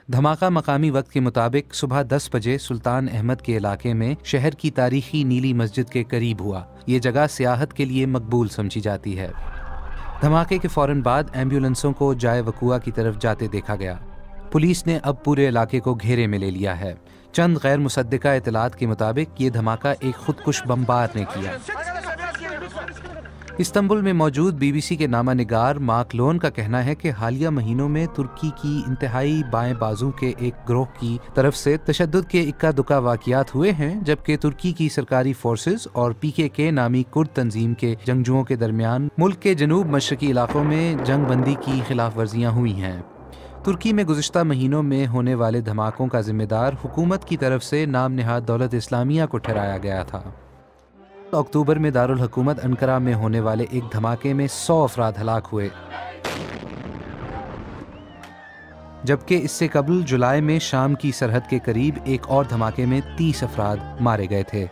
धमाका मकामी वक्त के मुताबिक सुबह 10 बजे सुल्तान अहमद के इलाके में शहर की तारीखी नीली मस्जिद के करीब हुआ। ये जगह सियाहत के लिए मकबूल समझी जाती है। धमाके के फौरन बाद एम्बुलेंसों को जाए वकुआ की तरफ जाते देखा गया। पुलिस ने अब पूरे इलाके को घेरे में ले लिया है। चंद गैर मुसद्दिका इतलात के मुताबिक ये धमाका एक खुदकुश बमबार ने किया। इस्तांबुल में मौजूद बीबीसी के नामा निगार मार्क लोन का कहना है कि हालिया महीनों में तुर्की की इंतहाई बाएं बाजू के एक गिरोह की तरफ से तशद्दुद के इक्का दुक्का वाक़ियात हुए हैं, जबकि तुर्की की सरकारी फोर्सेस और पीकेके नामी कुर्द तंजीम के जंगजुओं के दरमियान मुल्क के जनूब मशरकी इलाकों में जंग बंदी की खिलाफ वर्जियाँ हुई हैं। तुर्की में गुज़िश्ता महीनों में होने वाले धमाकों का जिम्मेदार हुकूमत की तरफ से नाम निहाद दौलत इस्लामिया को ठहराया गया था। अक्टूबर में दारुल हुकूमत अंकारा में होने वाले एक धमाके में 100 अफराद हलाक हुए, जबकि इससे कबल जुलाई में शाम की सरहद के करीब एक और धमाके में 30 अफराद मारे गए थे।